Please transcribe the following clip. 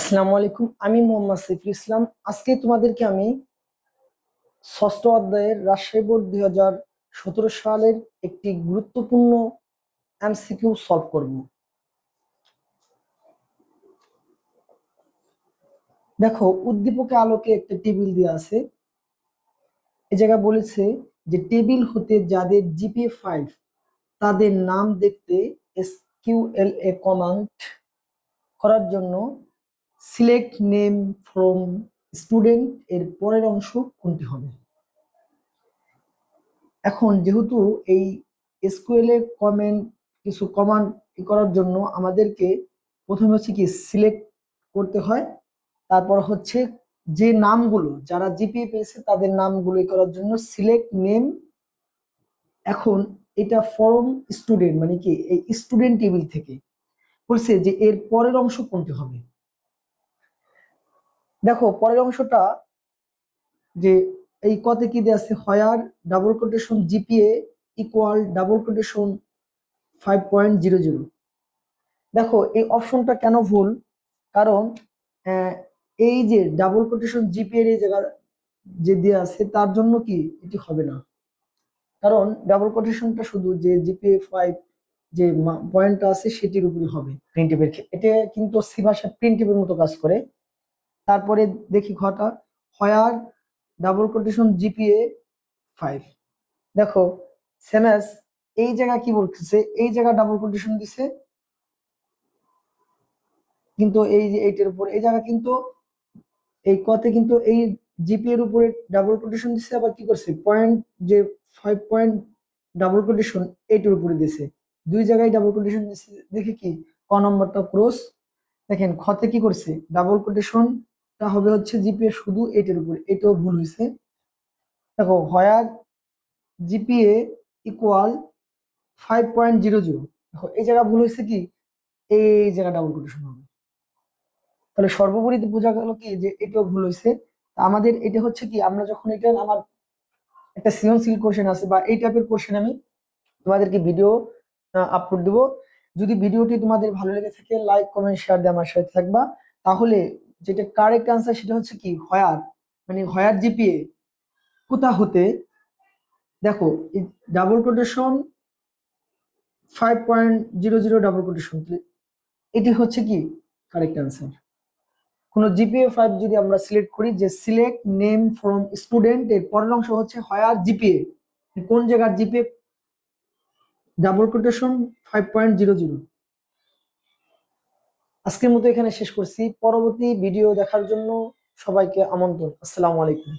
আসসালামু আলাইকুম, আমি মোহাম্মদ সাইফুল ইসলাম। আজকে তোমাদেরকে আমি ষষ্ঠ অধ্যায়ের রাজশাহী বোর্ড 2017 সালের একটি গুরুত্বপূর্ণ এমসিকিউ সলভ করব। দেখো, উদ্দীপকে আলোকে একটা টেবিল দেওয়া আছে। এই জায়গায় বলেছে যে টেবিল হতে যাদের জিপিএ 5 তাদের নাম দেখতে এসকিউএলএ কমান্ড করার জন্য সিলেক্ট নেম ফ্রম স্টুডেন্ট এর পরের অংশ কোনটি হবে। এখন যেহেতু এই এসকিউএল এ কিছু কমান্ড করার জন্য আমাদেরকে প্রথমে হচ্ছে কি সিলেক্ট করতে হয়, তারপর হচ্ছে যে নামগুলো যারা জিপিএ পেয়েছে তাদের নামগুলো করার জন্য সিলেক্ট নেম। এখন এটা ফর্ম স্টুডেন্ট মানে কি এই স্টুডেন্ট টেবিল থেকে বলছে যে এর পরের অংশ কোনটি হবে। দেখো পরের অংশটা যে এই কতে কি দেওয়া আছে, হয়ার double quotation GPA equal double quotation 5.00। দেখো এই অপশনটা কেন ভুল, কারণ এই যে ডাবল কোটেশন জিপিএ এর এই জায়গা যে দেওয়া আছে তার জন্য কি এটি হবে না, কারণ ডাবল কোটেশনটা শুধু যে জিপিএ 5 যে পয়েন্টটা আছে সেটির উপরে হবে প্রিন্টিভের ক্ষেত্রে। এটা কিন্তু সি ভাষা প্রিন্টিভের মতো কাজ করে। তারপরে দেখি ঘটা হয়ার ডাবল কোটেশন জিপিএ 5। দেখো সেমএস এই জায়গা কি বলতেছে, এই জায়গা ডাবল কোটেশন দিছে, কিন্তু এই যে এইটার উপর এই জায়গা কিন্তু এই কতে কিন্তু এই জিপি এর উপরে ডাবল কোটেশন দিছে, আবার কি করছে পয়েন্ট যে 5 পয়েন্ট ডাবল কোটেশন এইটার উপরে দিছে, দুই জায়গায় ডাবল কোটেশন দিছে। দেখে কি ক নম্বরটা ক্রস। দেখেন খতে কি করছে ডাবল কোটেশনটা হবে হচ্ছে জিপি এর শুধু এইটার উপরে, এটাও ভুল হয়েছে। দেখো হয়ার জিপিএ ইকুয়াল 5.00, দেখো এই জায়গা ভুল হয়েছে কি এই জায়গা ডাবল কোটেশন হবে। তাহলে সর্বোপরি বোঝা গেল কি যে এটাও ভুল হয়েছে। আমাদের এটা হচ্ছে কি আমরা যখন এটা আমার একটা সৃজনশীল কোশ্চেন আছে বা এই টাইপের কোশ্চেন আমি তোমাদেরকে ভিডিও আপলোড দেবো। যদি ভিডিওটি তোমাদের ভালো লেগে থাকে লাইক কমেন্ট শেয়ার দিয়ে আমার সাথে থাকবা। তাহলে যেটা কারেক্ট আনসার সেটা হচ্ছে কি হয়ার মানে হয়ার জিপিএ কোথা হতে, দেখো ডাবল কোটেশন 5.00 ডাবল কোটেশন, এটি হচ্ছে কি কারেক্ট আনসার। কোন জিপিএ 5 যদি আমরা সিলেক্ট করি যে সিলেক্ট নেম ফ্রম স্টুডেন্ট এর পরের অংশ হচ্ছে হয়ার জিপিএ, কোন জায়গার জিপিএ ডাবল কোটেশন 5.00। আজকের মতো এখানে শেষ করছি, পরবর্তী ভিডিও দেখার জন্য সবাইকে আমন্ত্রণ। আসসালামু আলাইকুম।